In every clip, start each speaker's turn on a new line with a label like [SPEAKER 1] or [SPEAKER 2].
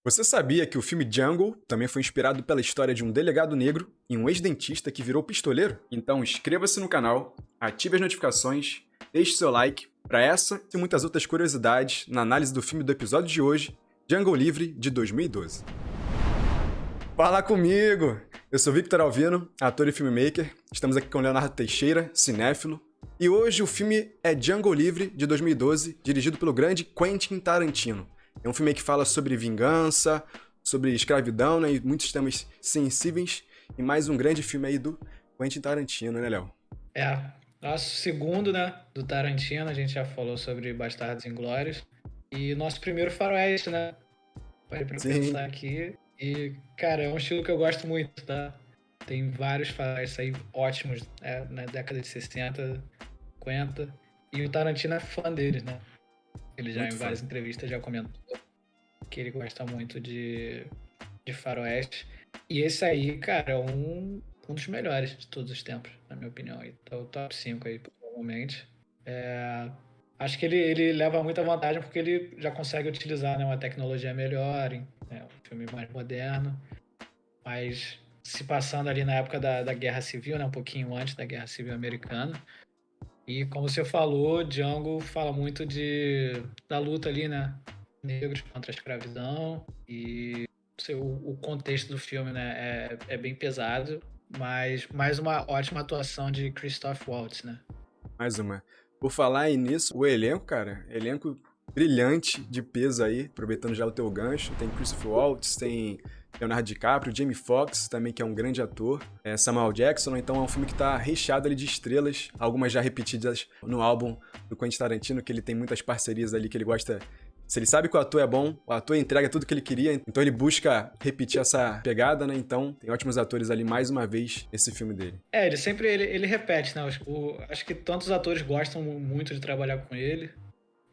[SPEAKER 1] Você sabia que o filme Django também foi inspirado pela história de um delegado negro e um ex-dentista que virou pistoleiro? Então inscreva-se no canal, ative as notificações, deixe seu like para essa e muitas outras curiosidades na análise do filme do episódio de hoje, Django Livre, de 2012. Fala comigo! Eu sou Victor Alvino, ator e filmmaker. Estamos aqui com Leonardo Teixeira, cinéfilo. E hoje o filme é Django Livre, de 2012, dirigido pelo grande Quentin Tarantino. É um filme que fala sobre vingança, sobre escravidão, né, e muitos temas sensíveis. E mais um grande filme aí do Quentin Tarantino, né, Léo?
[SPEAKER 2] Nosso segundo, né, do Tarantino, a gente já falou sobre Bastardos Inglórios. E nosso primeiro faroeste, né? Parei pra
[SPEAKER 1] Sim,
[SPEAKER 2] pensar aqui. E, cara, é um estilo que eu gosto muito, tá? Tem vários faroestes aí ótimos, na década de 60, 50. E o Tarantino é fã deles, né? Ele já
[SPEAKER 1] muito
[SPEAKER 2] em
[SPEAKER 1] fã.
[SPEAKER 2] várias entrevistas já comentou que ele gosta muito de faroeste. E esse aí, cara, é um dos melhores de todos os tempos, na minha opinião. Então, o top 5 aí, provavelmente. Acho que ele leva muita vantagem porque ele já consegue utilizar, né, uma tecnologia melhor, né, um filme mais moderno, mas se passando ali na época da Guerra Civil, né, um pouquinho antes da Guerra Civil Americana. E como você falou, Django fala muito da luta ali, né, negros contra a escravidão, e o contexto do filme, né, é bem pesado, mas mais uma ótima atuação de Christoph Waltz, né?
[SPEAKER 1] Mais uma. Por falar aí nisso, o elenco, cara, elenco brilhante de peso aí, aproveitando já o teu gancho. Tem Christopher Waltz, tem Leonardo DiCaprio, Jamie Foxx também, que é um grande ator, Samuel Jackson. Então é um filme que tá recheado ali de estrelas, algumas já repetidas no álbum do Quentin Tarantino, que ele tem muitas parcerias ali que ele gosta. Se ele sabe que o ator é bom, o ator entrega tudo que ele queria, então ele busca repetir essa pegada, né? Então tem ótimos atores ali mais uma vez nesse filme dele.
[SPEAKER 2] Ele sempre ele repete, né? Acho que tantos atores gostam muito de trabalhar com ele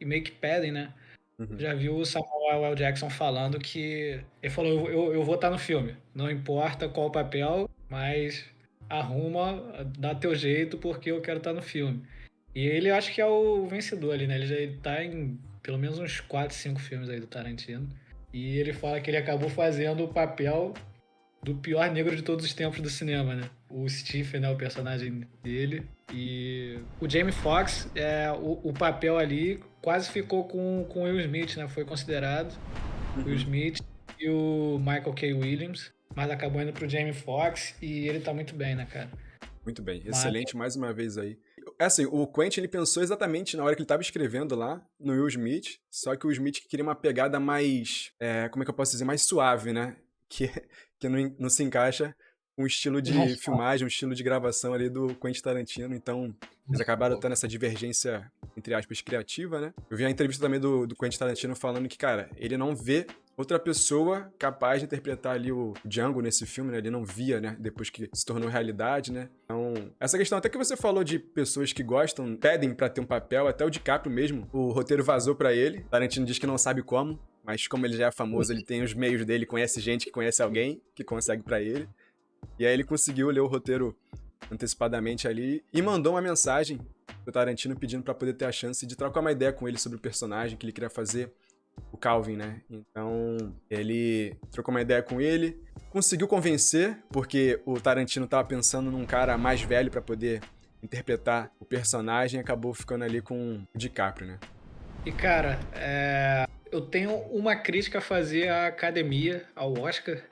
[SPEAKER 2] e meio que pedem, né?
[SPEAKER 1] Uhum.
[SPEAKER 2] Já viu o Samuel L. Jackson falando que ele falou: eu vou estar no filme, não importa qual papel, mas arruma, dá teu jeito porque eu quero estar no filme. E ele acho que é o vencedor ali, né? Ele tá em pelo menos uns 4, 5 filmes aí do Tarantino. E ele fala que ele acabou fazendo o papel do pior negro de todos os tempos do cinema, né? O Stephen, né, o personagem dele. E o Jamie Foxx, o papel ali quase ficou com o Will Smith, né? Foi considerado o Will
[SPEAKER 1] Uhum.
[SPEAKER 2] Smith e o Michael K. Williams, mas acabou indo pro Jamie Foxx e ele tá muito bem, né, cara?
[SPEAKER 1] Muito bem,
[SPEAKER 2] Mas,
[SPEAKER 1] excelente mais uma vez aí. É assim, o Quentin ele pensou exatamente na hora que ele estava escrevendo lá no Will Smith, só que o Smith queria uma pegada mais, como é que eu posso dizer, mais suave, né? Que, que não se encaixa com o estilo de filmagem, o estilo de gravação ali do Quentin Tarantino, então eles acabaram tendo essa divergência, entre aspas, criativa, né? Eu vi a entrevista também do Quentin Tarantino falando que, cara, ele não vê outra pessoa capaz de interpretar ali o Django nesse filme, né? Ele não via, né? Depois que se tornou realidade, né? Então, essa questão até que você falou de pessoas que gostam, pedem pra ter um papel, até o DiCaprio mesmo, o roteiro vazou pra ele. Tarantino diz que não sabe como, mas como ele já é famoso, ele tem os meios dele, conhece gente que conhece alguém que consegue pra ele. E aí ele conseguiu ler o roteiro antecipadamente ali e mandou uma mensagem pro Tarantino pedindo pra poder ter a chance de trocar uma ideia com ele sobre o personagem que ele queria fazer, o Calvin, né? Então, ele trocou uma ideia com ele, conseguiu convencer, porque o Tarantino tava pensando num cara mais velho pra poder interpretar o personagem e acabou ficando ali com o DiCaprio, né?
[SPEAKER 2] e cara, eu tenho uma crítica a fazer à academia, ao Oscar,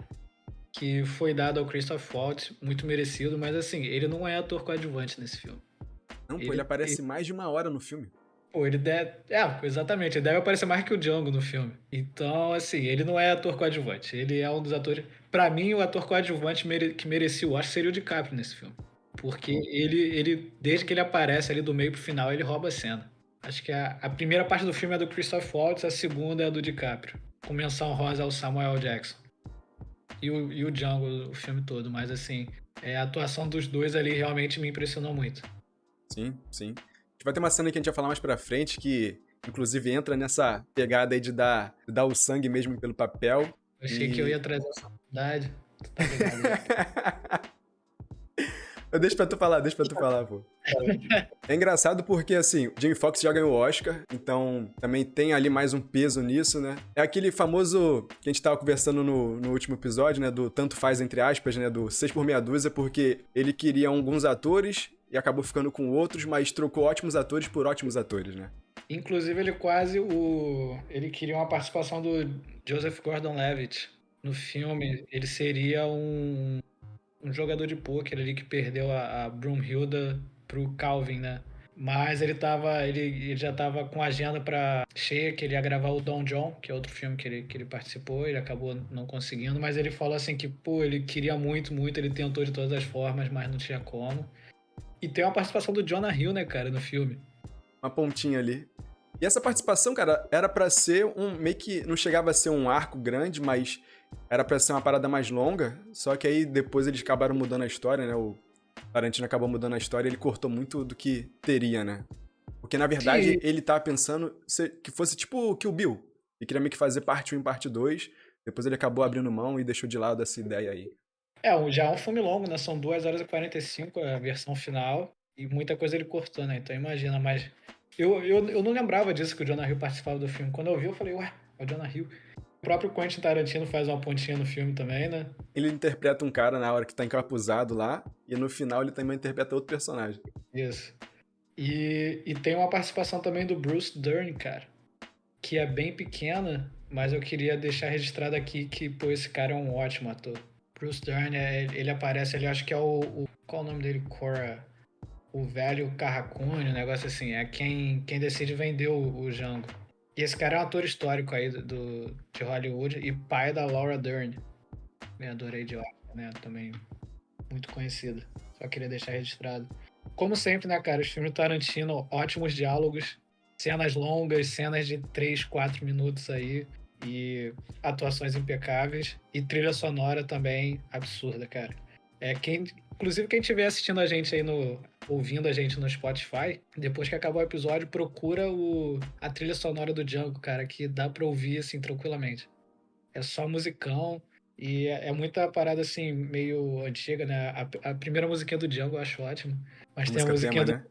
[SPEAKER 2] que foi dado ao Christoph Waltz, muito merecido, mas assim, ele não é ator coadjuvante nesse filme.
[SPEAKER 1] Não, pô, ele
[SPEAKER 2] Ele,
[SPEAKER 1] aparece mais de uma hora no filme.
[SPEAKER 2] Pô, ele deve. Exatamente. Ele deve aparecer mais que o Django no filme. Então, assim, ele não é ator coadjuvante. Ele é um dos atores. Pra mim, o ator coadjuvante que merecia o Oscar seria o DiCaprio nesse filme. Porque desde que ele aparece ali do meio pro final, ele rouba a cena. Acho que a primeira parte do filme é do Christoph Waltz, a segunda é do DiCaprio. Com menção rosa ao Samuel L. Jackson. E o Django, o filme todo. Mas, assim, a atuação dos dois ali realmente me impressionou muito.
[SPEAKER 1] Sim, sim. A gente vai ter uma cena que a gente vai falar mais pra frente que, inclusive, entra nessa pegada aí de dar o sangue mesmo pelo papel.
[SPEAKER 2] Eu achei que eu
[SPEAKER 1] E
[SPEAKER 2] ia trazer essa verdade. Tu tá ligado já.
[SPEAKER 1] Deixa pra tu falar, pô. É engraçado porque, assim, o Jamie Foxx já ganhou o Oscar, então também tem ali mais um peso nisso, né? É aquele famoso que a gente tava conversando no último episódio, né? Do tanto faz, entre aspas, né? Do 6 por meia dúzia, porque ele queria alguns atores e acabou ficando com outros, mas trocou ótimos atores por ótimos atores, né?
[SPEAKER 2] Inclusive, ele queria uma participação do Joseph Gordon-Levitt no filme. Ele seria um jogador de pôquer ali que perdeu a Broomhilda pro Calvin, né? Mas ele já tava com a agenda cheia, que ele ia gravar o Don John, que é outro filme que ele participou, ele acabou não conseguindo, mas ele falou assim que, pô, ele queria muito, muito, ele tentou de todas as formas, mas não tinha como. E tem uma participação do Jonah Hill, né, cara, no filme.
[SPEAKER 1] Uma pontinha ali. E essa participação, cara, era pra ser meio que não chegava a ser um arco grande, mas era pra ser uma parada mais longa, só que aí depois eles acabaram mudando a história, né? O Tarantino acabou mudando a história e ele cortou muito do que teria, né? Porque na verdade
[SPEAKER 2] Sim,
[SPEAKER 1] ele tava pensando que fosse tipo o Kill Bill. Ele queria meio que fazer parte 1 e parte 2, depois ele acabou abrindo mão e deixou de lado essa ideia aí.
[SPEAKER 2] já é um filme longo, né? São 2 horas e 45 a versão final. E muita coisa ele cortou, né? Então imagina, mas. Eu não lembrava disso que o Jonah Hill participava do filme. Quando eu vi, eu falei, ué, é o Jonah Hill. O próprio Quentin Tarantino faz uma pontinha no filme também, né?
[SPEAKER 1] Ele interpreta um cara na hora que tá encapuzado lá, e no final ele também interpreta outro personagem.
[SPEAKER 2] Isso. E tem uma participação também do Bruce Dern, cara, que é bem pequena, mas eu queria deixar registrado aqui que, pô, esse cara é um ótimo ator. Bruce Dern, ele aparece, ele acho que é qual é o nome dele? Cora. O velho Carracune, um negócio assim. É quem decide vender o Django. E esse cara é um ator histórico aí de Hollywood e pai da Laura Dern, ganhadora aí de Oscar, né? Também muito conhecida. Só queria deixar registrado. Como sempre, né, cara? Os filmes do Tarantino, ótimos diálogos, cenas longas, cenas de 3, 4 minutos aí. E atuações impecáveis. E trilha sonora também absurda, cara. Inclusive, quem estiver assistindo a gente aí ouvindo a gente no Spotify, depois que acabar o episódio, procura a trilha sonora do Django, cara, que dá pra ouvir assim tranquilamente. É só musicão e é muita parada assim, meio antiga, né? A primeira musiquinha do Django eu acho ótima, mas
[SPEAKER 1] A
[SPEAKER 2] tem a
[SPEAKER 1] música tema, né?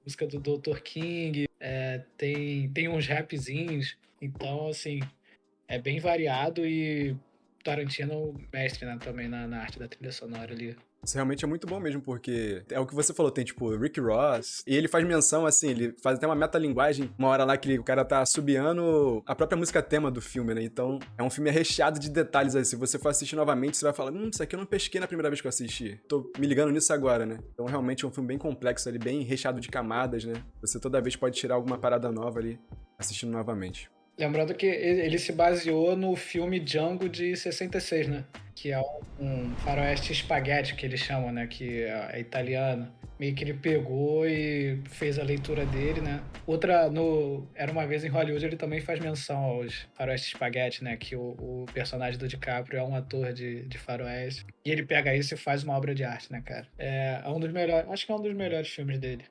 [SPEAKER 2] música do Dr. King, tem uns rapzinhos, então assim, é bem variado e Tarantino mestre, né, também na arte da trilha sonora ali.
[SPEAKER 1] Isso realmente é muito bom mesmo, porque é o que você falou, tem tipo Rick Ross, e ele faz menção assim, ele faz até uma metalinguagem, uma hora lá que o cara tá assobiando a própria música tema do filme, né? Então é um filme recheado de detalhes assim. Se você for assistir novamente, você vai falar, isso aqui eu não pesquei na primeira vez que eu assisti. Tô me ligando nisso agora, né? Então realmente é um filme bem complexo ali, bem recheado de camadas, né? Você toda vez pode tirar alguma parada nova ali, assistindo novamente.
[SPEAKER 2] Lembrando que ele se baseou no filme Django de 66, né? Que é um faroeste espaguete que eles chamam, né? Que é italiano. Meio que ele pegou e fez a leitura dele, né? Era Uma Vez em Hollywood, ele também faz menção aos faroeste espaguete, né? Que o personagem do DiCaprio é um ator de faroeste. E ele pega isso e faz uma obra de arte, né, cara? É um dos melhores, acho que é um dos melhores filmes dele.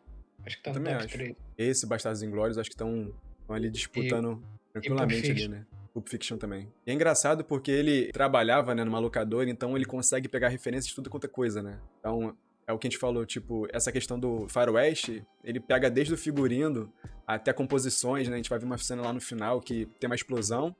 [SPEAKER 2] Acho que tá
[SPEAKER 1] Eu
[SPEAKER 2] no
[SPEAKER 1] também
[SPEAKER 2] top
[SPEAKER 1] acho.
[SPEAKER 2] 3.
[SPEAKER 1] Esse, Bastardos Inglórios, acho que estão ali
[SPEAKER 2] E,
[SPEAKER 1] disputando
[SPEAKER 2] e Pulp
[SPEAKER 1] tranquilamente ali,
[SPEAKER 2] Fiction.
[SPEAKER 1] né? Pulp Fiction também. E é engraçado porque ele trabalhava, né, numa locadora, então ele consegue pegar referências de tudo quanto é coisa, né? Então, é o que a gente falou, tipo, essa questão do faroeste, ele pega desde o figurino até composições, né? A gente vai ver uma cena lá no final que tem uma explosão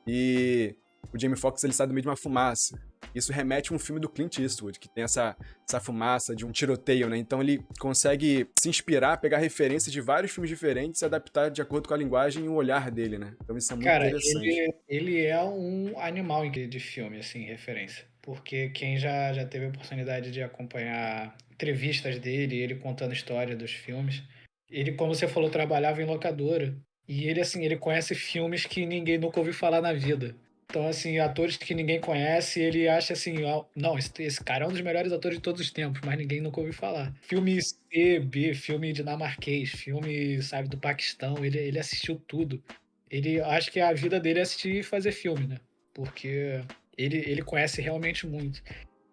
[SPEAKER 1] e o Jamie Foxx, ele sai do meio de uma fumaça. Isso remete a um filme do Clint Eastwood, que tem essa fumaça de um tiroteio, né? Então ele consegue se inspirar, pegar referências de vários filmes diferentes e adaptar de acordo com a linguagem e o olhar dele, né? Então isso é muito
[SPEAKER 2] Cara,
[SPEAKER 1] interessante.
[SPEAKER 2] ele é um animal de filme, assim, referência. Porque quem já teve a oportunidade de acompanhar entrevistas dele, ele contando a história dos filmes, ele, como você falou, trabalhava em locadora. E ele, assim, ele conhece filmes que ninguém nunca ouviu falar na vida. Então, assim, atores que ninguém conhece, ele acha assim, não, esse cara é um dos melhores atores de todos os tempos, mas ninguém nunca ouviu falar. Filme C, B, filme dinamarquês, filme, sabe, do Paquistão, ele assistiu tudo. Ele acho que a vida dele é assistir e fazer filme, né? Porque ele conhece realmente muito.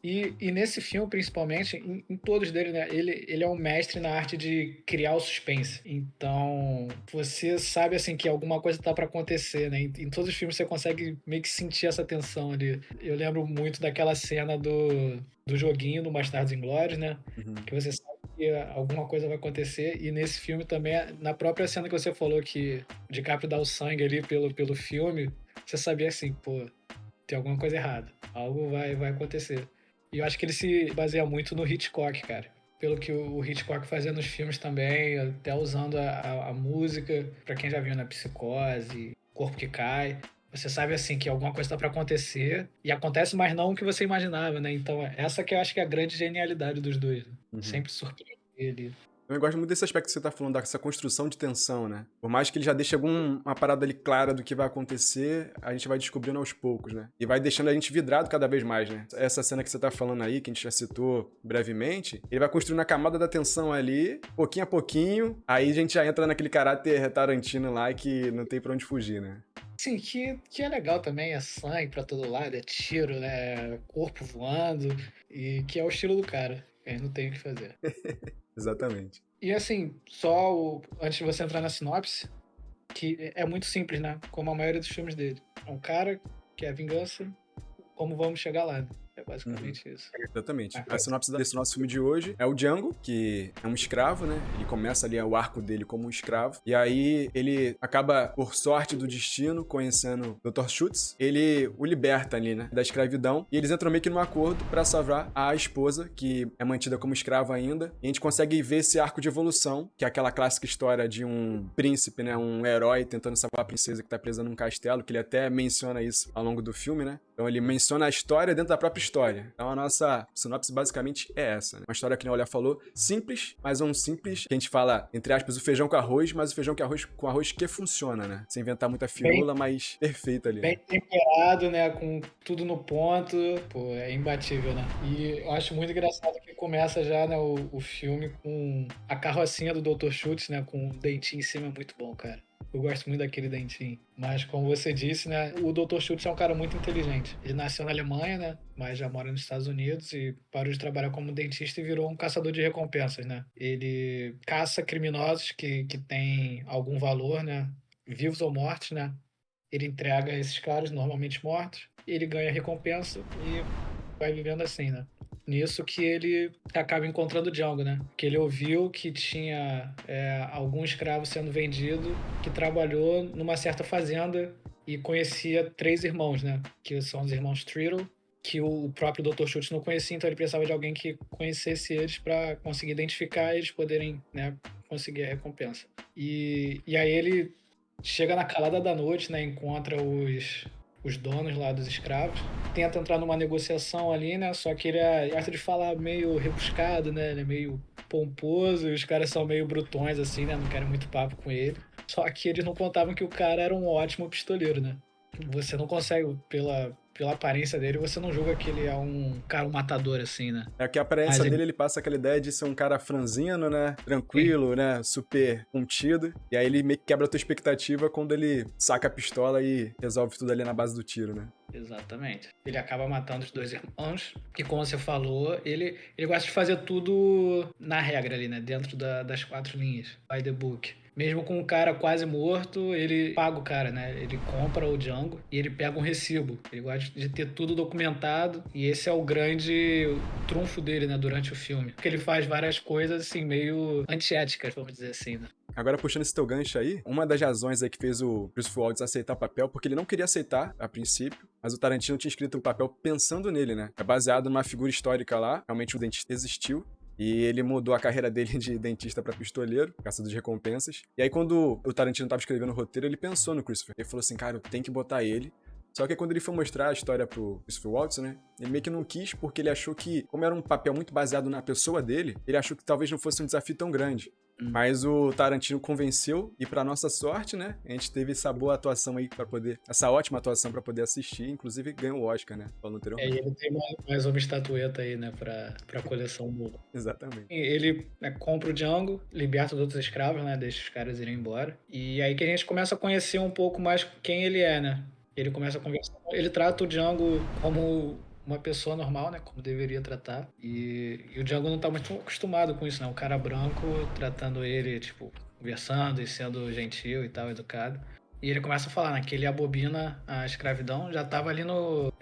[SPEAKER 2] E nesse filme, principalmente, em todos dele, né? Ele é um mestre na arte de criar o suspense. Então, você sabe, assim, que alguma coisa tá pra acontecer, né? Em todos os filmes você consegue meio que sentir essa tensão ali. Eu lembro muito daquela cena do joguinho do Bastardos Inglórios, né?
[SPEAKER 1] Uhum.
[SPEAKER 2] Que você sabe que alguma coisa vai acontecer. E nesse filme também, na própria cena que você falou que o DiCaprio dá o sangue ali pelo filme, você sabia assim, pô, tem alguma coisa errada. Algo vai acontecer. E eu acho que ele se baseia muito no Hitchcock, cara. Pelo que o Hitchcock fazia nos filmes também, até usando a música, pra quem já viu na Psicose, Corpo que Cai. Você sabe, assim, que alguma coisa tá pra acontecer e acontece, mas não o que você imaginava, né? Então, essa que eu acho que é a grande genialidade dos dois, né?
[SPEAKER 1] Uhum.
[SPEAKER 2] Sempre surpreender ele.
[SPEAKER 1] Eu gosto muito desse aspecto que você tá falando, dessa construção de tensão, né? Por mais que ele já deixe alguma parada ali clara do que vai acontecer, a gente vai descobrindo aos poucos, né? E vai deixando a gente vidrado cada vez mais, né? Essa cena que você tá falando aí, que a gente já citou brevemente, ele vai construindo a camada da tensão ali, pouquinho a pouquinho, aí a gente já entra naquele caráter Tarantino lá que não tem pra onde fugir, né?
[SPEAKER 2] Sim, que é legal também, é sangue pra todo lado, é tiro, né? Corpo voando, e que é o estilo do cara. Aí não tem o que fazer.
[SPEAKER 1] Exatamente.
[SPEAKER 2] E assim, antes de você entrar na sinopse, que é muito simples, né? Como a maioria dos filmes dele. É um cara que é a vingança, como vamos chegar lá, né? É
[SPEAKER 1] Uhum.
[SPEAKER 2] basicamente isso.
[SPEAKER 1] Exatamente.
[SPEAKER 2] Ah,
[SPEAKER 1] A sinopse desse nosso filme de hoje é o Django, que é um escravo, né? Ele começa ali o arco dele como um escravo. E aí ele acaba, por sorte do destino, conhecendo o Dr. Schutz. Ele o liberta ali, né? Da escravidão. E eles entram meio que num acordo pra salvar a esposa, que é mantida como escrava ainda. E a gente consegue ver esse arco de evolução, que é aquela clássica história de um príncipe, né? Um herói tentando salvar a princesa que tá presa num castelo, que ele até menciona isso ao longo do filme, né? Então ele menciona a história dentro da própria história. Então a nossa sinopse basicamente é essa, né? Uma história que nem o Olha falou, simples, mas um simples que a gente fala, entre aspas, o feijão com arroz, mas o feijão com arroz que funciona, né? Sem inventar muita
[SPEAKER 2] bem,
[SPEAKER 1] firula, mas perfeito ali,
[SPEAKER 2] bem
[SPEAKER 1] né?
[SPEAKER 2] temperado, né? Com tudo no ponto. Pô, é imbatível, né? E eu acho muito engraçado que começa já, né, o filme com a carrocinha do Dr. Schultz, né? Com o dentinho em cima, é muito bom, cara. Eu gosto muito daquele dentinho. Mas, como você disse, né? O Dr. Schultz é um cara muito inteligente. Ele nasceu na Alemanha, né? Mas já mora nos Estados Unidos e parou de trabalhar como dentista e virou um caçador de recompensas, né? Ele caça criminosos que têm algum valor, né? Vivos ou mortos, né? Ele entrega esses caras, normalmente mortos, ele ganha recompensa e vai vivendo assim, né? Nisso que ele acaba encontrando o Django, né? Que ele ouviu que tinha algum escravo sendo vendido que trabalhou numa certa fazenda e conhecia três irmãos, né? Que são os irmãos Triddle, que o próprio Dr. Schultz não conhecia, então ele precisava de alguém que conhecesse eles para conseguir identificar e eles poderem, né, conseguir a recompensa. E aí ele chega na calada da noite, né? Encontra os donos lá dos escravos. Tenta entrar numa negociação ali, né? Só que ele é arte de falar meio rebuscado, né? Ele é meio pomposo e os caras são meio brutões, assim, né? Não querem muito papo com ele. Só que eles não contavam que o cara era um ótimo pistoleiro, né? Você não consegue, pela aparência dele, você não julga que ele é um cara, um matador, assim, né?
[SPEAKER 1] É que a
[SPEAKER 2] Mas
[SPEAKER 1] aparência
[SPEAKER 2] ele
[SPEAKER 1] dele, ele passa aquela ideia de ser um cara franzino, né?
[SPEAKER 2] tem.
[SPEAKER 1] Tranquilo, né? Super contido. E aí ele meio que quebra a tua expectativa quando ele saca a pistola e resolve tudo ali na base do tiro, né?
[SPEAKER 2] Exatamente. Ele acaba matando os dois irmãos, que como você falou, ele gosta de fazer tudo na regra ali, né? Dentro das quatro linhas, by the book. Mesmo com o cara quase morto, ele paga o cara, né? Ele compra o Django e ele pega um recibo. Ele gosta de ter tudo documentado e esse é o grande trunfo dele, né? Durante o filme. Porque ele faz várias coisas, assim, meio antiéticas, vamos dizer assim, né?
[SPEAKER 1] Agora, puxando esse teu gancho aí, uma das razões aí que fez o Christopher Waltz aceitar o papel, porque ele não queria aceitar a princípio, mas o Tarantino tinha escrito o papel pensando nele, né? É baseado numa figura histórica lá, realmente o dentista existiu, e ele mudou a carreira dele de dentista pra pistoleiro, caçador de recompensas. E aí, quando o Tarantino tava escrevendo o roteiro, ele pensou no Christopher. Ele falou assim, cara, eu tenho que botar ele. Só que quando ele foi mostrar a história pro Christopher Waltz, né? Ele meio que não quis, porque ele achou que, como era um papel muito baseado na pessoa dele, ele achou que talvez não fosse um desafio tão grande. Mas o Tarantino convenceu e pra nossa sorte, né, a gente teve essa boa atuação aí para poder, essa ótima atuação pra poder assistir, inclusive ganhou o Oscar, né, falando
[SPEAKER 2] E
[SPEAKER 1] anteriormente.
[SPEAKER 2] ele tem mais uma estatueta aí, né, pra coleção do.
[SPEAKER 1] Exatamente.
[SPEAKER 2] Ele, né, compra o Django, liberta os outros escravos, né? Deixa os caras irem embora. E aí que a gente começa a conhecer um pouco mais quem ele é, né? Ele começa a conversar. Ele trata o Django como uma pessoa normal, né? Como deveria tratar. E o Django não tá muito acostumado com isso, né? O cara branco tratando ele, tipo, conversando e sendo gentil e tal, educado. E ele começa a falar, né? Que ele abobina a escravidão, já tava ali no...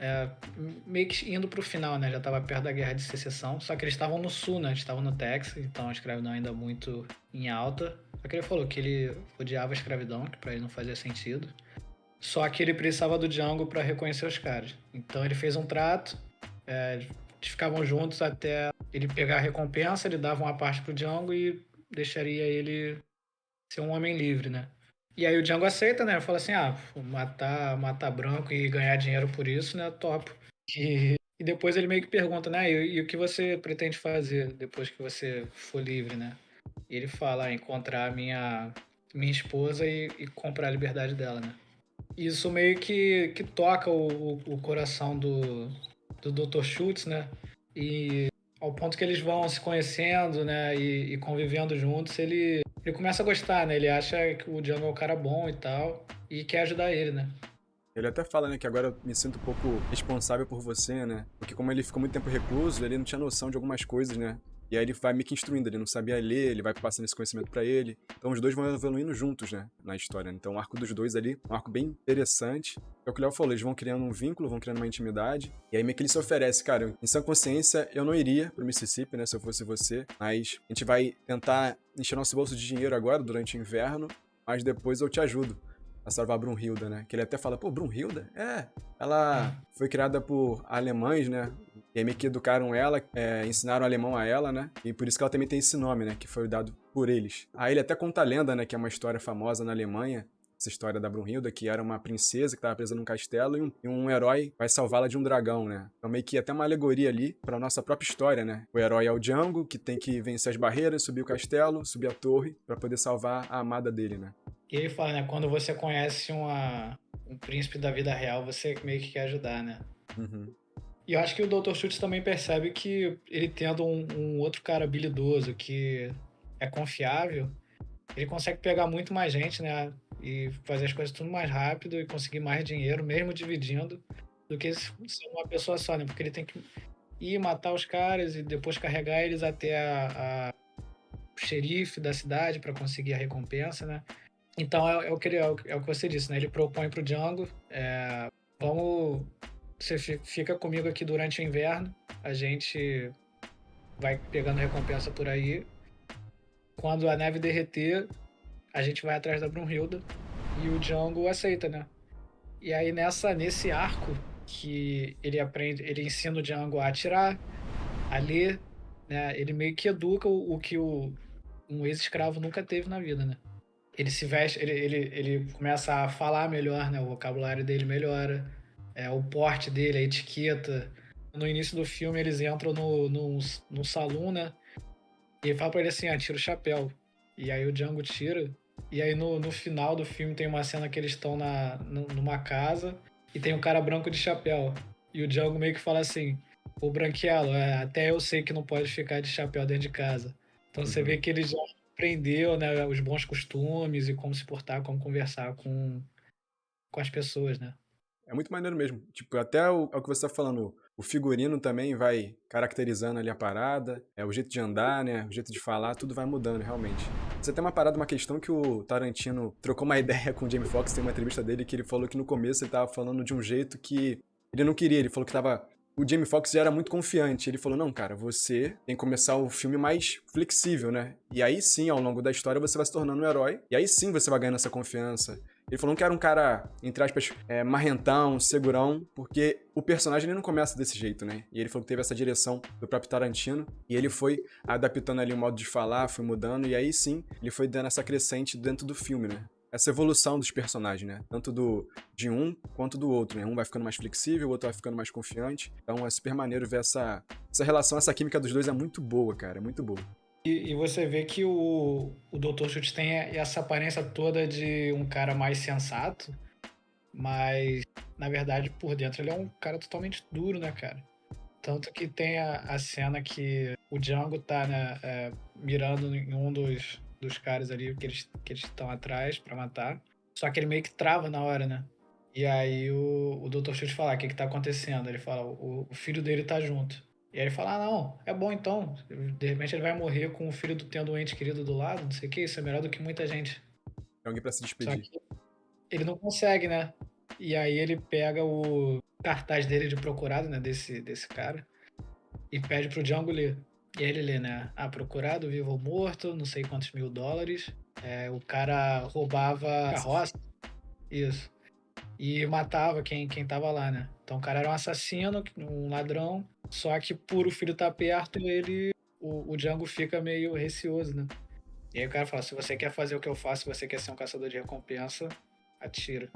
[SPEAKER 2] meio que indo pro final, né? Já tava perto da Guerra de Secessão. Só que eles estavam no sul, né? Eles estavam no Texas, então a escravidão ainda muito em alta. Só que ele falou que ele odiava a escravidão, que pra ele não fazia sentido. Só que ele precisava do Django para reconhecer os caras. Então ele fez um trato, eles ficavam juntos até ele pegar a recompensa, ele dava uma parte pro Django e deixaria ele ser um homem livre, né? E aí o Django aceita, né? Fala assim, matar branco e ganhar dinheiro por isso, né? Top. E depois ele meio que pergunta, né? E o que você pretende fazer depois que você for livre, né? E ele fala, encontrar minha esposa e comprar a liberdade dela, né? Isso meio que toca o coração do Dr. Schultz, né? E ao ponto que eles vão se conhecendo, né? E convivendo juntos, ele começa a gostar, né? Ele acha que o Django é um cara bom e tal, e quer ajudar ele, né?
[SPEAKER 1] Ele até fala, né, que agora eu me sinto um pouco responsável por você, né? Porque como ele ficou muito tempo recluso, ele não tinha noção de algumas coisas, né? E aí ele vai meio que instruindo, ele não sabia ler, ele vai passando esse conhecimento pra ele. Então os dois vão evoluindo juntos, né, na história. Então o arco dos dois ali, um arco bem interessante. É o que o Léo falou, eles vão criando um vínculo, vão criando uma intimidade. E aí meio que ele se oferece, cara, em sã consciência, eu não iria pro Mississippi, né, se eu fosse você. Mas a gente vai tentar encher nosso bolso de dinheiro agora, durante o inverno, mas depois eu te ajudo a salvar a Brunhilda, né? Que ele até fala, pô, Brunhilda? Ela foi criada por alemães, né? E aí meio que educaram ela, ensinaram alemão a ela, né? E por isso que ela também tem esse nome, né? Que foi dado por eles. Aí ele até conta a lenda, né? Que é uma história famosa na Alemanha, essa história da Brunhilda, que era uma princesa que estava presa num castelo e um herói vai salvá-la de um dragão, né? Então meio que até uma alegoria ali para nossa própria história, né? O herói é o Django, que tem que vencer as barreiras, subir o castelo, subir a torre para poder salvar a amada dele, né?
[SPEAKER 2] E ele fala, né? Quando você conhece um príncipe da vida real, você meio que quer ajudar, né?
[SPEAKER 1] Uhum.
[SPEAKER 2] E eu acho que o Dr. Schultz também percebe que ele tendo um outro cara habilidoso que é confiável, ele consegue pegar muito mais gente, né? E fazer as coisas tudo mais rápido e conseguir mais dinheiro, mesmo dividindo, do que ser uma pessoa só, né? Porque ele tem que ir matar os caras e depois carregar eles até o xerife da cidade para conseguir a recompensa, né? Então é o que você disse, né? Ele propõe pro Django, vamos, você fica comigo aqui durante o inverno, a gente vai pegando recompensa por aí. Quando a neve derreter, a gente vai atrás da Brunhilda e o Django aceita, né? E aí nesse arco que ele aprende, ele ensina o Django a atirar, a ler, né? Ele meio que educa o que um ex-escravo nunca teve na vida, né? Ele se veste, ele começa a falar melhor, né? O vocabulário dele melhora, o porte dele, a etiqueta. No início do filme eles entram no salão, né? E ele fala pra ele assim, tira o chapéu. E aí o Django tira. E aí no final do filme tem uma cena que eles estão numa casa e tem um cara branco de chapéu. E o Django meio que fala assim, o Branquelo, até eu sei que não pode ficar de chapéu dentro de casa. Então você vê
[SPEAKER 1] Uhum.
[SPEAKER 2] que ele já aprendeu, né, os bons costumes e como se portar, como conversar com as pessoas, né?
[SPEAKER 1] É muito maneiro mesmo. Tipo, até é o que você tá falando. O figurino também vai caracterizando ali a parada. O jeito de andar, né? O jeito de falar, tudo vai mudando, realmente. Você tem uma parada, uma questão que o Tarantino trocou uma ideia com o Jamie Foxx, tem uma entrevista dele que ele falou que no começo ele tava falando de um jeito que ele não queria. Ele falou que tava. O Jamie Foxx já era muito confiante. Ele falou: não, cara, você tem que começar o filme mais flexível, né? E aí sim, ao longo da história, você vai se tornando um herói. E aí sim você vai ganhando essa confiança. Ele falou que era um cara, entre aspas, marrentão, segurão, porque o personagem ele não começa desse jeito, né? E ele falou que teve essa direção do próprio Tarantino, e ele foi adaptando ali o modo de falar, foi mudando, e aí sim, ele foi dando essa crescente dentro do filme, né? Essa evolução dos personagens, né? Tanto de um quanto do outro, né? Um vai ficando mais flexível, o outro vai ficando mais confiante. Então é super maneiro ver essa relação, essa química dos dois é muito boa, cara, é muito boa.
[SPEAKER 2] E você vê que o Dr. Schultz tem essa aparência toda de um cara mais sensato, mas na verdade por dentro ele é um cara totalmente duro, né, cara? Tanto que tem a cena que o Django tá, né, mirando em um dos caras ali que eles estão atrás pra matar. Só que ele meio que trava na hora, né? E aí o Dr. Schultz fala, o que que tá acontecendo? Ele fala, o filho dele tá junto. E aí ele fala, ah, não, é bom então. De repente ele vai morrer com o filho tendo um ente querido do lado, não sei o que, isso é melhor do que muita gente.
[SPEAKER 1] Tem alguém pra se
[SPEAKER 2] Só
[SPEAKER 1] despedir.
[SPEAKER 2] que ele não consegue, né? E aí ele pega o cartaz dele de procurado, né, desse cara, e pede pro Django ler. E aí ele lê, né? Ah, procurado, vivo ou morto, não sei quantos mil dólares. O cara roubava carroça, isso. E matava quem tava lá, né? Então o cara era um assassino, um ladrão, só que por o filho estar perto, o Django fica meio receoso, né? E aí o cara fala, se você quer fazer o que eu faço, se você quer ser um caçador de recompensa, atira.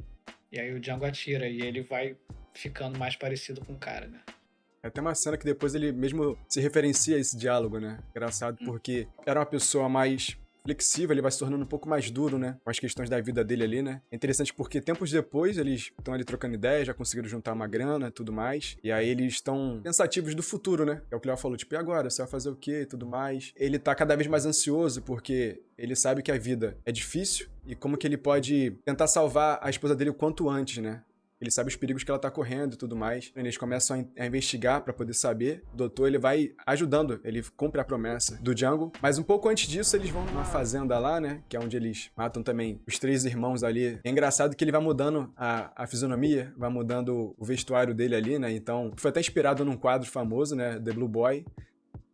[SPEAKER 2] E aí o Django atira e ele vai ficando mais parecido com o cara, né?
[SPEAKER 1] É até uma cena que depois ele mesmo se referencia a esse diálogo, né? Engraçado, porque era uma pessoa mais flexível, ele vai se tornando um pouco mais duro, né? Com as questões da vida dele ali, né? É interessante porque tempos depois eles estão ali trocando ideias, já conseguiram juntar uma grana e tudo mais. E aí eles estão pensativos do futuro, né? É o que o Léo falou, tipo, e agora? Você vai fazer o quê e tudo mais? Ele tá cada vez mais ansioso porque ele sabe que a vida é difícil e como que ele pode tentar salvar a esposa dele o quanto antes, né? Ele sabe os perigos que ela tá correndo e tudo mais. Eles começam a investigar pra poder saber. O doutor, ele vai ajudando, ele cumpre a promessa do Django. Mas um pouco antes disso, eles vão numa fazenda lá, né? Que é onde eles matam também os 3 irmãos ali. É engraçado que ele vai mudando a fisionomia, vai mudando o vestuário dele ali, né? Então, foi até inspirado num quadro famoso, né? The Blue Boy.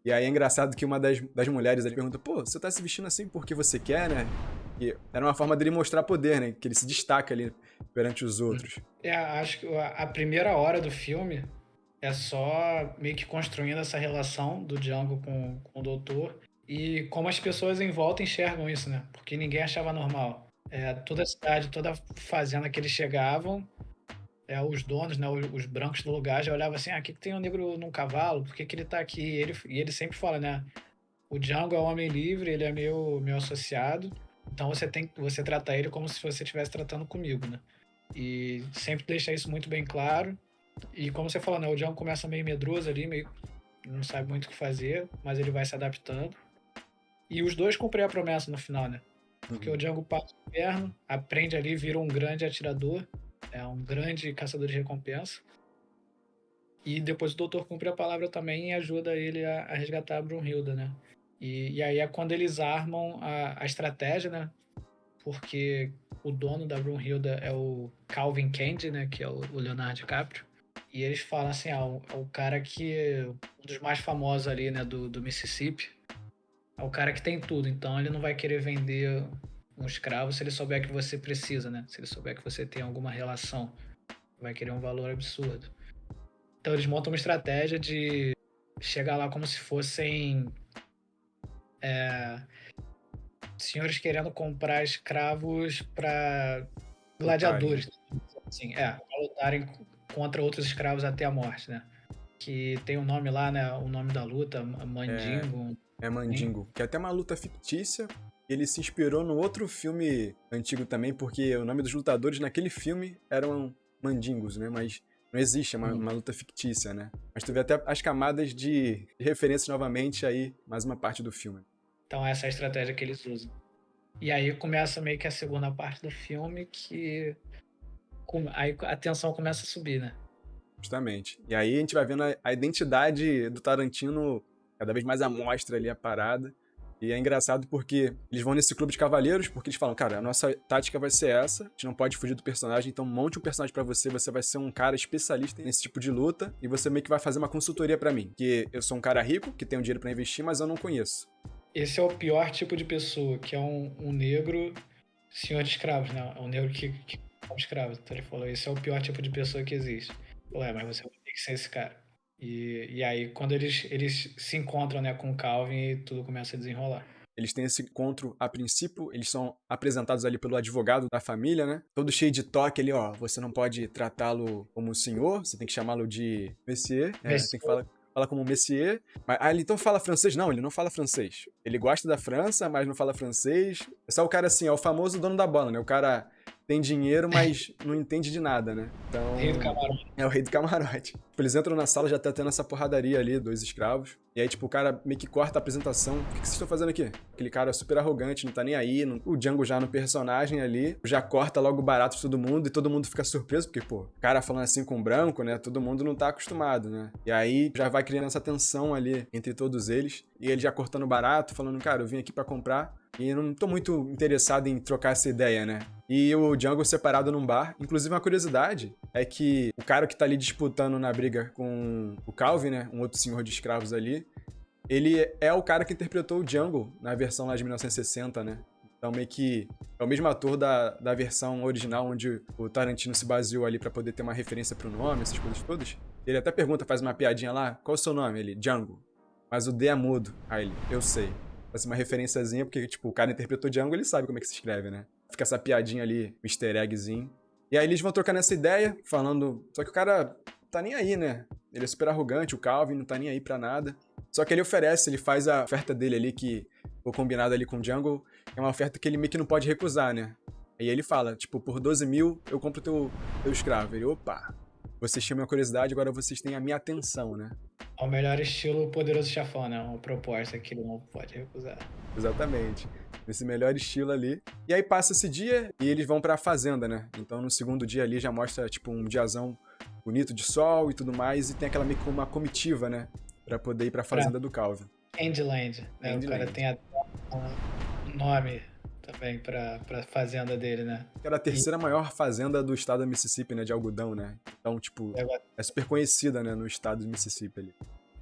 [SPEAKER 1] E aí é engraçado que uma das mulheres ali pergunta, pô, você tá se vestindo assim porque você quer, né? E era uma forma dele mostrar poder, né? Que ele se destaca ali perante os outros.
[SPEAKER 2] Acho que a primeira hora do filme é só meio que construindo essa relação do Django com o doutor e como as pessoas em volta enxergam isso, né? Porque ninguém achava normal. Toda a cidade, toda a fazenda que eles chegavam, os donos, né, os brancos do lugar já olhavam assim, ah, o que tem um negro num cavalo? Por que ele tá aqui? E ele sempre fala, né? O Django é um homem livre, ele é meu associado, então você trata ele como se você estivesse tratando comigo, né? E sempre deixa isso muito bem claro. E como você falou, né, o Django começa meio medroso ali, meio não sabe muito o que fazer, mas ele vai se adaptando. E os dois cumprem a promessa no final, né? Porque o Django passa o inverno, aprende ali, vira um grande atirador, um grande caçador de recompensa. E depois o doutor cumpre a palavra também e ajuda ele a resgatar a Brunhilda, né? E aí é quando eles armam a estratégia, né? Porque o dono da Brunhilda é o Calvin Candy, né? Que é o Leonardo DiCaprio. E eles falam assim, o cara que é um dos mais famosos ali, né? Do Mississippi. É o cara que tem tudo. Então ele não vai querer vender um escravo se ele souber que você precisa, né? Se ele souber que você tem alguma relação. Vai querer um valor absurdo. Então eles montam uma estratégia de chegar lá como se fossem senhores querendo comprar escravos para gladiadores, assim, pra lutarem contra outros escravos até a morte, né? Que tem o nome lá, né? O nome da luta, Mandingo.
[SPEAKER 1] É Mandingo, que é até uma luta fictícia. Ele se inspirou no outro filme antigo também, porque o nome dos lutadores naquele filme eram Mandingos, né? Mas não existe, é uma luta fictícia, né? Mas tu vê até as camadas de referências novamente aí, mais uma parte do filme.
[SPEAKER 2] Então essa é a estratégia que eles usam. E aí começa meio que a segunda parte do filme, que aí a tensão começa a subir, né?
[SPEAKER 1] Justamente. E aí a gente vai vendo a identidade do Tarantino cada vez mais à mostra ali, a parada. E é engraçado porque eles vão nesse clube de cavalheiros, porque eles falam, cara, a nossa tática vai ser essa, a gente não pode fugir do personagem, então monte um personagem pra você, você vai ser um cara especialista nesse tipo de luta, e você meio que vai fazer uma consultoria pra mim, que eu sou um cara rico, que tem dinheiro pra investir, mas eu não conheço.
[SPEAKER 2] Esse é o pior tipo de pessoa, que é um negro senhor de escravos, né? É um negro que é escravo. Então ele falou, esse é o pior tipo de pessoa que existe. Ué, mas você vai ter que ser esse cara. E aí, quando eles se encontram, né, com o Calvin, tudo começa a desenrolar.
[SPEAKER 1] Eles têm esse encontro a princípio, eles são apresentados ali pelo advogado da família, né? Todo cheio de toque ali, ó. Você não pode tratá-lo como senhor, você tem que chamá-lo de Monsieur. Tem que falar como Monsieur. Mas, ele então fala francês? Não, ele não fala francês. Ele gosta da França, mas não fala francês. É só o cara assim, é o famoso dono da bola, né? O cara tem dinheiro, mas não entende de nada, né? Então,
[SPEAKER 2] Rei do camarote.
[SPEAKER 1] é o rei do camarote. Tipo, eles entram na sala, já tá tendo essa porradaria ali, 2 escravos. E aí, tipo, o cara meio que corta a apresentação. O que vocês estão fazendo aqui? Aquele cara super arrogante, não tá nem aí. O Django já no personagem ali, já corta logo o barato de todo mundo e todo mundo fica surpreso, porque, pô, o cara falando assim com branco, né? Todo mundo não tá acostumado, né? E aí já vai criando essa tensão ali entre todos eles. E ele já cortando barato, falando, cara, eu vim aqui pra comprar e não tô muito interessado em trocar essa ideia, né? E o Django separado num bar. Inclusive, uma curiosidade é que o cara que tá ali disputando na briga com o Calvin, né? Um outro senhor de escravos ali, ele é o cara que interpretou o Django na versão lá de 1960, né? Então, meio que é o mesmo ator da versão original, onde o Tarantino se baseou ali pra poder ter uma referência pro nome, essas coisas todas. Ele até pergunta, faz uma piadinha lá, qual é o seu nome? Ele, Django. Mas o D é mudo. Aí ele, eu sei. Vai ser uma referenciazinha, porque, tipo, o cara interpretou Django, ele sabe como é que se escreve, né? Fica essa piadinha ali, um easter eggzinho. E aí eles vão trocando essa ideia, falando... Só que o cara tá nem aí, né? Ele é super arrogante, o Calvin não tá nem aí pra nada. Só que ele oferece, ele faz a oferta dele ali, que foi combinado ali com o Django, é uma oferta que ele meio que não pode recusar, né? Aí ele fala, tipo, por 12 mil eu compro teu escravo. Ele, opa, vocês tinham minha curiosidade, agora vocês têm a minha atenção, né?
[SPEAKER 2] Ao melhor estilo Poderoso Chefão, né? Uma proposta que ele não pode recusar.
[SPEAKER 1] Exatamente. Nesse melhor estilo ali. E aí passa esse dia e eles vão pra fazenda, né? Então no segundo dia ali já mostra, tipo, um diazão bonito de sol e tudo mais. E tem aquela meio que uma comitiva, né? Pra poder ir pra fazenda do Calvin.
[SPEAKER 2] Candyland, né? O cara tem até um nome também pra fazenda dele, né?
[SPEAKER 1] Que era a terceira maior fazenda do estado do Mississippi, né? De algodão, né? Então, tipo, é super conhecida, né? No estado do Mississippi ali.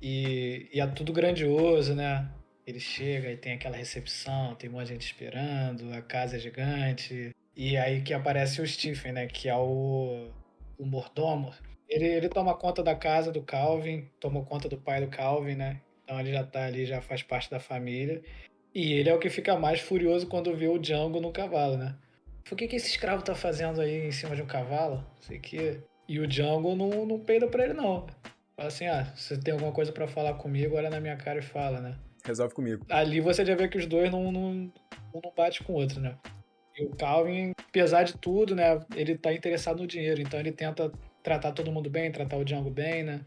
[SPEAKER 2] E é tudo grandioso, né? Ele chega e tem aquela recepção, tem um monte de gente esperando, a casa é gigante. E aí que aparece o Stephen, né? Que é o mordomo. Ele toma conta da casa do Calvin, toma conta do pai do Calvin, né? Então ele já tá ali, já faz parte da família. E ele é o que fica mais furioso quando vê o Django no cavalo, né? O que esse escravo tá fazendo aí em cima de um cavalo? Não sei o quê. E o Django não peida pra ele, não. Fala assim, se você tem alguma coisa pra falar comigo, olha na minha cara e fala, né?
[SPEAKER 1] Resolve comigo.
[SPEAKER 2] Ali você já vê que os dois não bate com o outro, né? E o Calvin, apesar de tudo, né? Ele tá interessado no dinheiro, então ele tenta tratar todo mundo bem, tratar o Django bem, né?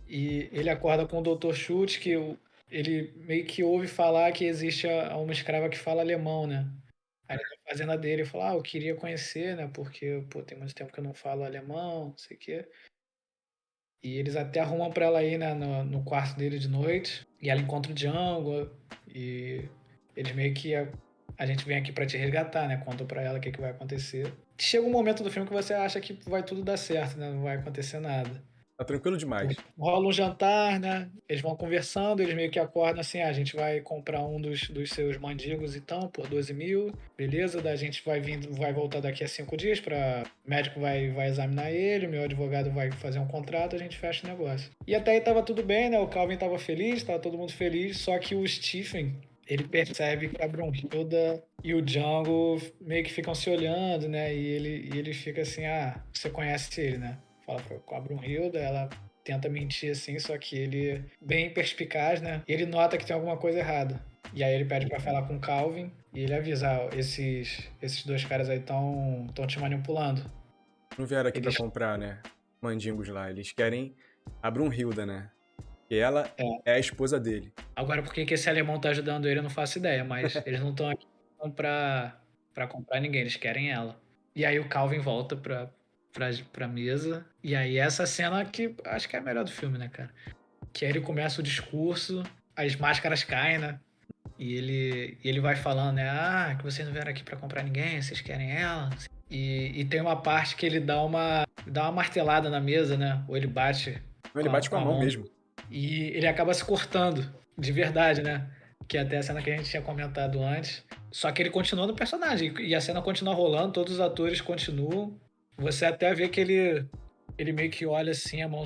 [SPEAKER 2] E ele acorda com o Dr. Schultz, que ele meio que ouve falar que existe uma escrava que fala alemão, né? Aí na fazenda dele fala, eu queria conhecer, né? Porque, pô, tem muito tempo que eu não falo alemão, não sei o quê. E eles até arrumam pra ela ir, né, no quarto dele de noite. E ela encontra o Django. E eles meio que... A gente vem aqui pra te resgatar, né? Contam pra ela o que vai acontecer. Chega um momento do filme que você acha que vai tudo dar certo, né? Não vai acontecer nada.
[SPEAKER 1] Tá tranquilo demais.
[SPEAKER 2] Rola um jantar, né? Eles vão conversando, eles meio que acordam assim, a gente vai comprar um dos seus mendigos então, por 12 mil, beleza? Da gente vai voltar daqui a 5 dias o médico vai examinar ele, o meu advogado vai fazer um contrato, a gente fecha o negócio. E até aí tava tudo bem, né? O Calvin tava feliz, tava todo mundo feliz, só que o Stephen, ele percebe que a Brunhilda e o Django meio que ficam se olhando, né? E ele fica assim, você conhece ele, né? Fala com a Brunhilda, ela tenta mentir assim, só que ele, bem perspicaz, né? Ele nota que tem alguma coisa errada. E aí ele pede pra falar com o Calvin e ele avisa, esses dois caras aí estão te manipulando.
[SPEAKER 1] Não vieram aqui pra comprar, né? Mandingos lá. Eles querem a Brunhilda, né? E ela é a esposa dele.
[SPEAKER 2] Agora, por que esse alemão tá ajudando ele, eu não faço ideia, mas eles não estão aqui pra comprar ninguém, eles querem ela. E aí o Calvin volta pra mesa. E aí essa cena que acho que é a melhor do filme, né, cara? Que aí ele começa o discurso, as máscaras caem, né? E ele vai falando, né? Que vocês não vieram aqui pra comprar ninguém, vocês querem ela. E tem uma parte que ele dá uma martelada na mesa, né? Ou ele bate.
[SPEAKER 1] Ele bate com a mão mesmo.
[SPEAKER 2] E ele acaba se cortando, de verdade, né? Que é até a cena que a gente tinha comentado antes. Só que ele continua no personagem. E a cena continua rolando, todos os atores continuam. Você até vê que ele meio que olha assim, a mão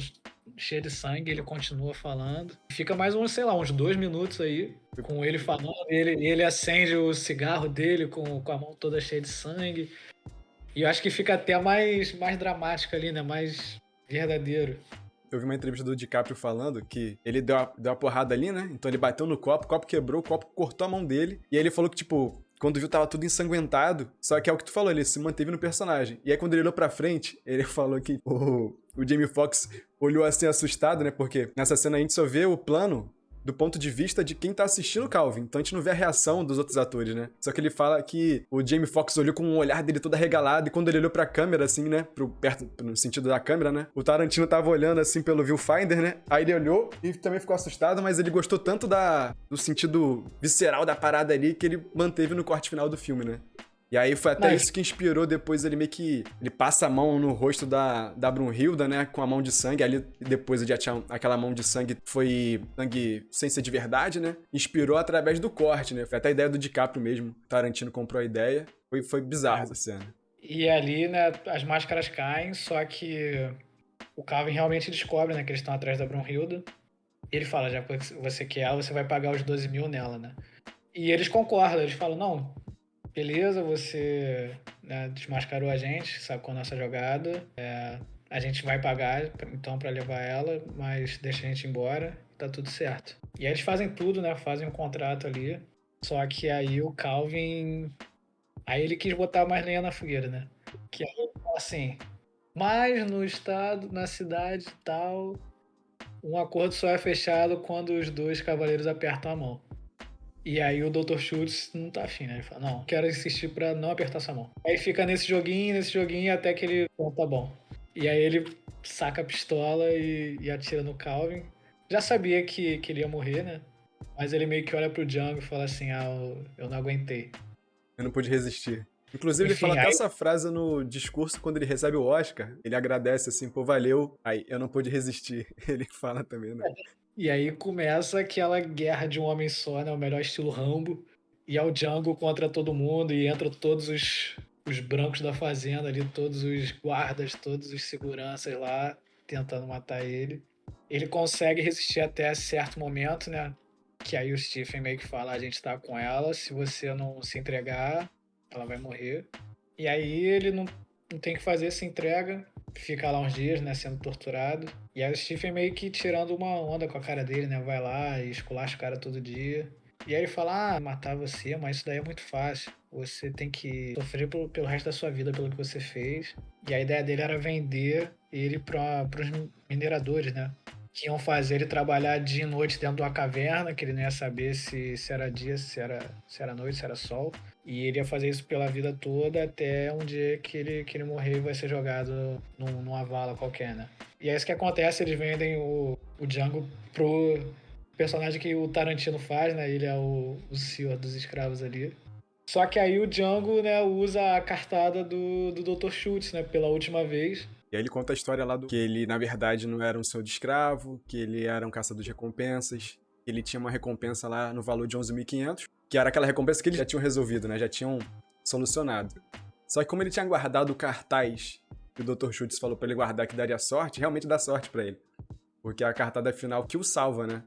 [SPEAKER 2] cheia de sangue, ele continua falando. Fica mais uns 2 minutos aí, com ele falando. Ele acende o cigarro dele com a mão toda cheia de sangue. E eu acho que fica até mais dramático ali, né? Mais verdadeiro.
[SPEAKER 1] Eu vi uma entrevista do DiCaprio falando que ele deu uma porrada ali, né? Então ele bateu no copo, o copo quebrou, o copo cortou a mão dele. E aí ele falou que, tipo, quando viu tava tudo ensanguentado, só que é o que tu falou, ele se manteve no personagem. E aí quando ele olhou pra frente, ele falou que o Jamie Foxx olhou assim assustado, né? Porque nessa cena a gente só vê o plano do ponto de vista de quem tá assistindo o Calvin. Então a gente não vê a reação dos outros atores, né? Só que ele fala que o Jamie Foxx olhou com um olhar dele todo arregalado e quando ele olhou pra câmera, assim, né? No sentido da câmera, né? O Tarantino tava olhando, assim, pelo viewfinder, né? Aí ele olhou e também ficou assustado, mas ele gostou tanto do sentido visceral da parada ali que ele manteve no corte final do filme, né? E aí foi até
[SPEAKER 2] Mas,
[SPEAKER 1] isso que inspirou depois ele meio que... Ele passa a mão no rosto da Brunhilda, né? Com a mão de sangue. Ali depois ele já tinha aquela mão de sangue. Foi sangue sem ser de verdade, né? Inspirou através do corte, né? Foi até a ideia do DiCaprio mesmo. Tarantino comprou a ideia. Foi bizarro essa cena.
[SPEAKER 2] e ali, né, as máscaras caem, só que o Calvin realmente descobre, né, que eles estão atrás da Brunhilda. E ele fala, já que você quer ela, você vai pagar os 12 mil nela, né? E eles concordam, eles falam, não, beleza, você, né, desmascarou a gente, sacou a nossa jogada, a gente vai pagar então pra levar ela, mas deixa a gente ir embora, tá tudo certo. E aí eles fazem tudo, né, fazem um contrato ali, só que aí o Calvin, aí ele quis botar mais lenha na fogueira, né? Que aí ele fala assim, mas no estado, na cidade e tal, um acordo só é fechado quando os dois cavaleiros apertam a mão. E aí o Dr. Schultz não tá afim, né? Ele fala, não, quero insistir pra não apertar essa mão. Aí fica nesse joguinho, até que ele, bom, tá bom. E aí ele saca a pistola e atira no Calvin. Já sabia que ele ia morrer, né? Mas ele meio que olha pro Django e fala assim, eu não aguentei.
[SPEAKER 1] Eu não pude resistir. Inclusive, ele fala
[SPEAKER 2] Enfim,
[SPEAKER 1] até
[SPEAKER 2] aí,
[SPEAKER 1] essa frase no discurso quando ele recebe o Oscar. Ele agradece assim, pô, valeu. Aí, eu não pude resistir. Ele fala também, né?
[SPEAKER 2] e aí começa aquela guerra de um homem só, né? O melhor estilo Rambo. E é o Django contra todo mundo. E entra todos os brancos da fazenda ali, todos os guardas, todos os seguranças lá, tentando matar ele. Ele consegue resistir até certo momento, né? Que aí o Stephen meio que fala, a gente tá com ela, se você não se entregar, ela vai morrer. E aí ele não tem o que fazer, se entrega, fica lá uns dias, né, sendo torturado. E aí o Stephen meio que tirando uma onda com a cara dele, né, vai lá e esculacha o cara todo dia. E aí ele fala, matar você, mas isso daí é muito fácil. Você tem que sofrer pelo resto da sua vida pelo que você fez. E a ideia dele era vender ele para os mineradores, né? Que iam fazer ele trabalhar dia e noite dentro de uma caverna, que ele não ia saber se era dia, se era noite, se era sol. E ele ia fazer isso pela vida toda até um dia que ele morrer e vai ser jogado numa vala qualquer, né? E é isso que acontece, eles vendem o Django pro personagem que o Tarantino faz, né? Ele é o senhor dos escravos ali. Só que aí o Django, né, usa a cartada do Dr. Schultz, né, pela última vez.
[SPEAKER 1] E aí ele conta a história lá do que ele, na verdade, não era um senhor de escravo, que ele era um caçador de recompensas, ele tinha uma recompensa lá no valor de 11.500, que era aquela recompensa que eles já tinham resolvido, né? Já tinham solucionado. Só que como ele tinha guardado o cartaz que o Dr. Schultz falou pra ele guardar que daria sorte, realmente dá sorte pra ele. Porque a cartada final que o salva, né?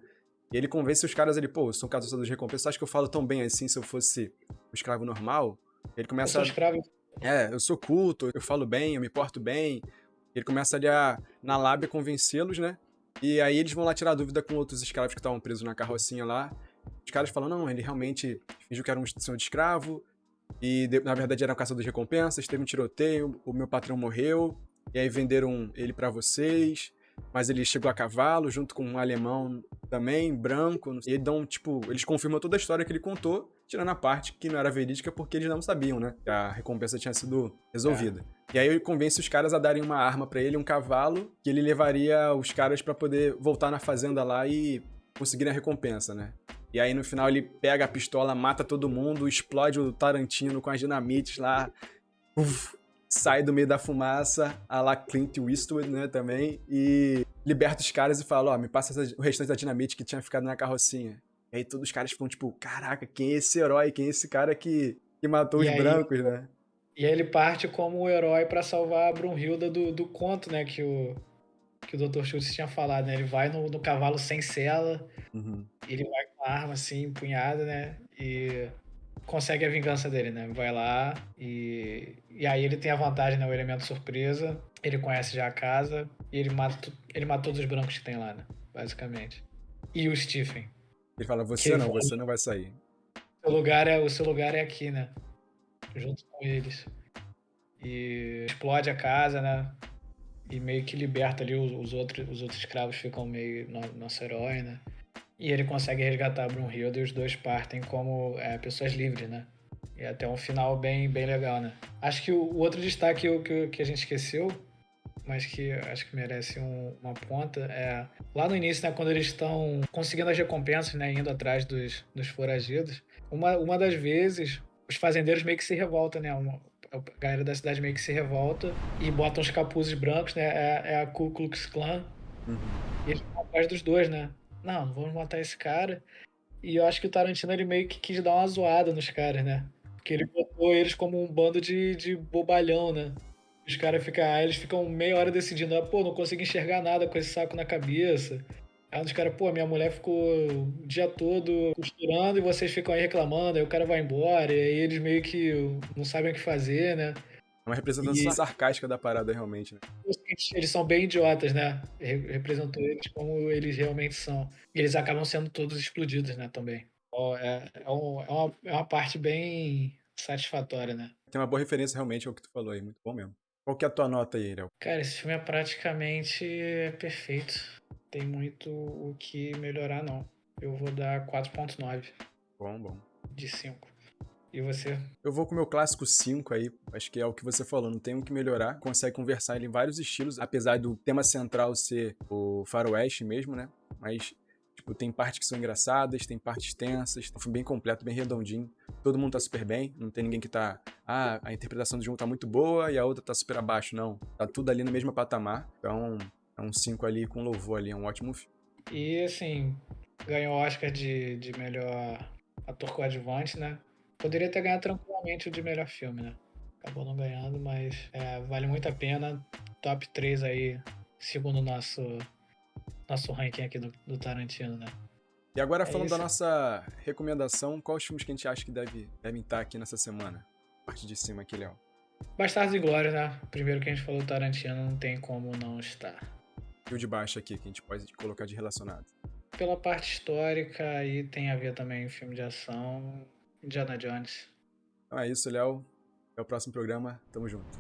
[SPEAKER 1] E ele convence os caras ali, pô, eu sou um caçador de recompensas, acho que eu falo tão bem assim se eu fosse um escravo normal? Ele
[SPEAKER 2] Eu
[SPEAKER 1] começa
[SPEAKER 2] sou escravo.
[SPEAKER 1] eu sou culto, eu falo bem, eu me porto bem. Ele começa ali na lábia, convencê-los, né? E aí eles vão lá tirar dúvida com outros escravos que estavam presos na carrocinha lá. Os caras falam, não, ele realmente fingiu que era um senhor de escravo. E na verdade era um caçador de recompensas, teve um tiroteio, o meu patrão morreu. E aí venderam ele pra vocês. Mas ele chegou a cavalo, junto com um alemão também, branco. E eles confirmam toda a história que ele contou, tirando a parte que não era verídica porque eles não sabiam, né? Que a recompensa tinha sido resolvida. E aí ele convence os caras a darem uma arma pra ele, um cavalo, que ele levaria os caras pra poder voltar na fazenda lá e conseguir a recompensa, né? E aí no final ele pega a pistola, mata todo mundo, explode o Tarantino com as dinamites lá. Sai do meio da fumaça, a la Clint Eastwood, né, também, e liberta os caras e fala, ó, me passa o restante da dinamite que tinha ficado na carrocinha. E aí todos os caras ficam tipo, caraca, quem é esse herói? Quem é esse cara que matou
[SPEAKER 2] E
[SPEAKER 1] os
[SPEAKER 2] aí,
[SPEAKER 1] brancos, né?
[SPEAKER 2] e aí ele parte como o herói pra salvar a Brunhilda do conto, né, que o Dr. Schultz tinha falado, né? Ele vai no cavalo sem sela,
[SPEAKER 1] Uhum.
[SPEAKER 2] ele vai com a arma assim, empunhada, né? E consegue a vingança dele, né? Vai lá e aí ele tem a vantagem, né? O elemento surpresa. Ele conhece já a casa e ele mata todos os brancos que tem lá, né? Basicamente. E o Stephen,
[SPEAKER 1] Ele fala,
[SPEAKER 2] que ele
[SPEAKER 1] você não vai sair.
[SPEAKER 2] o seu lugar é aqui, né? Junto com eles. E explode a casa, né? E meio que liberta ali os outros escravos ficam meio nosso herói, né? E ele consegue resgatar Brunhilde e os dois partem como pessoas livres, né? E até um final bem legal, né? Acho que o outro destaque que a gente esqueceu, mas que acho que merece uma ponta, é lá no início, né, quando eles estão conseguindo as recompensas, né, indo atrás dos foragidos. Uma das vezes, os fazendeiros meio que se revoltam, né? A galera da cidade meio que se revolta e botam os capuzes brancos, né? É a Ku Klux Klan.
[SPEAKER 1] Uhum.
[SPEAKER 2] E eles vão atrás dos dois, né? Não vamos matar esse cara. E eu acho que o Tarantino ele meio que quis dar uma zoada nos caras, né? Porque ele botou eles como um bando de bobalhão, né? Os caras ficam, aí eles ficam meia hora decidindo, pô, não consigo enxergar nada com esse saco na cabeça. Aí os caras, pô, minha mulher ficou o dia todo costurando e vocês ficam aí reclamando, aí o cara vai embora, e aí eles meio que não sabem o que fazer, né?
[SPEAKER 1] É uma representação
[SPEAKER 2] E
[SPEAKER 1] sarcástica da parada, realmente, né?
[SPEAKER 2] eles são bem idiotas, né? Representou eles como eles realmente são. E eles acabam sendo todos explodidos, né, também. Ó, é uma parte bem satisfatória, né?
[SPEAKER 1] Tem uma boa referência, realmente, ao que tu falou aí. Muito bom mesmo. Qual que é a tua nota aí, Léo?
[SPEAKER 2] Cara, esse filme é praticamente perfeito. Tem muito o que melhorar, não. Eu vou dar 4,9
[SPEAKER 1] Bom, bom.
[SPEAKER 2] de 5. E você?
[SPEAKER 1] Eu vou com o meu clássico 5 aí, acho que é o que você falou, não tem o que melhorar, consegue conversar ele em vários estilos, apesar do tema central ser o faroeste mesmo, né? Mas, tipo, tem partes que são engraçadas, tem partes tensas, um filme bem completo, bem redondinho, todo mundo tá super bem, não tem ninguém que tá, a interpretação de um tá muito boa e a outra tá super abaixo, não. Tá tudo ali no mesmo patamar, então é um 5 ali com louvor ali, é um ótimo filme.
[SPEAKER 2] E assim, ganhou o Oscar de melhor ator coadjuvante, né? Poderia ter ganhado tranquilamente o de melhor filme, né? Acabou não ganhando, mas vale muito a pena. Top 3 aí, segundo o nosso ranking aqui do Tarantino, né?
[SPEAKER 1] E agora
[SPEAKER 2] É
[SPEAKER 1] falando da
[SPEAKER 2] isso.
[SPEAKER 1] nossa recomendação, quais filmes que a gente acha que devem estar aqui nessa semana? Parte de cima aqui, Léo.
[SPEAKER 2] Bastardos e Glórias, né? Primeiro que a gente falou Tarantino, não tem como não estar.
[SPEAKER 1] E o de baixo aqui, que a gente pode colocar de relacionado.
[SPEAKER 2] Pela parte histórica, aí tem a ver também filme de ação, Indiana Jones.
[SPEAKER 1] Então é isso, Léo. Até o próximo programa. Tamo junto.